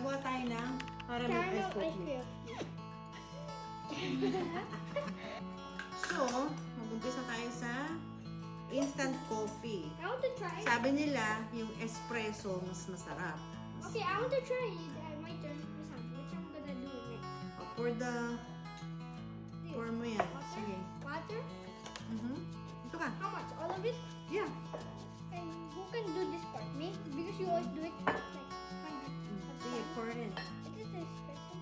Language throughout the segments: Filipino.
Gagawa tayo ng caramel ice Caramel ice coffee. cream. So, mag-umpisa tayo sa instant coffee. I want to try. Sabi nila, yung espresso mas masarap. Okay, I want to try it. My turn. Which I'm gonna do next. For the... This. For mo yan. Water? Sige. Water? Ito ka. How much? All of it? Yeah. And who can do this part? Me? Because you always do it like 100. Sige, pour it in. Is this espresso?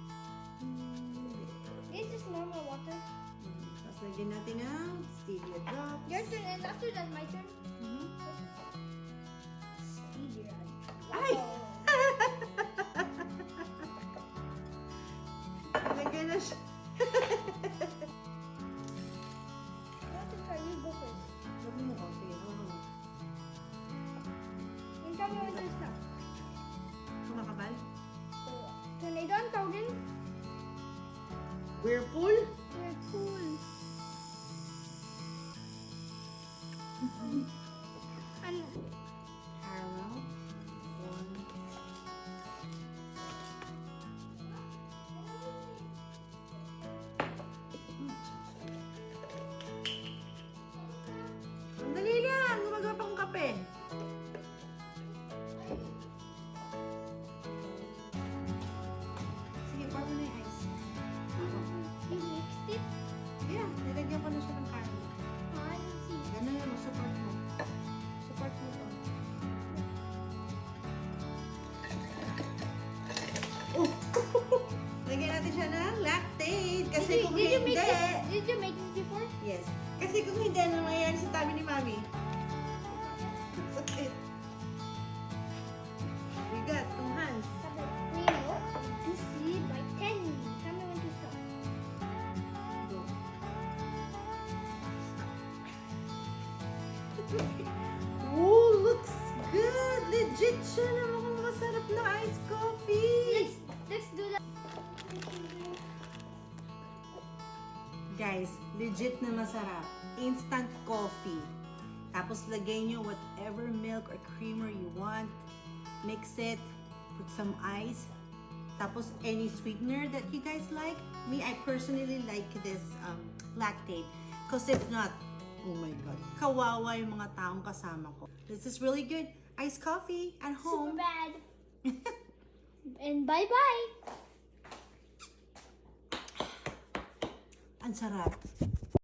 This is normal water. Tapos lagyan natin ng stevia drops. Your turn, and after that, my turn. Mhm. Stevia. Ay! Wow. Lagyan na siya. I want to try. You go first. Sabi mo, oh, sige. Yung tell me when to stop. Kumakabal? So, tornado ang tawagin? Whirlpool? We're cool. Ano? Caramel. One. Ang dali lang! Gumagawa pa akong kape. Sige, pour mo na yung ice. You mixed it? Yeah, nilagyan ko na siya ng caramel. I didn't see. Ganun yun, support mo. Support mo to. Oh! Lagyan natin siya ng lactate. Kasi kung did you hindi... make this? Did you make this before? Yes. Kasi kung hindi, ano mangyayari sa tabi ni Mami? Sakit. Bigat, 2 hands. Sabi, Primo, to see by 10. Tell me when to stop. Go. Oh, looks good! Legit siya na mukhang masarap na iced coffee! Let's do that. Guys, legit na masarap. Instant coffee. Tapos lagay nyo whatever milk or creamer you want. Mix it. Put some ice. Tapos any sweetener that you guys like. Me, I personally like this lactate. Because if not, oh my God, kawawa yung mga taong kasama ko. This is really good. Iced coffee at Super home. bad. And bye-bye. Ang sarap.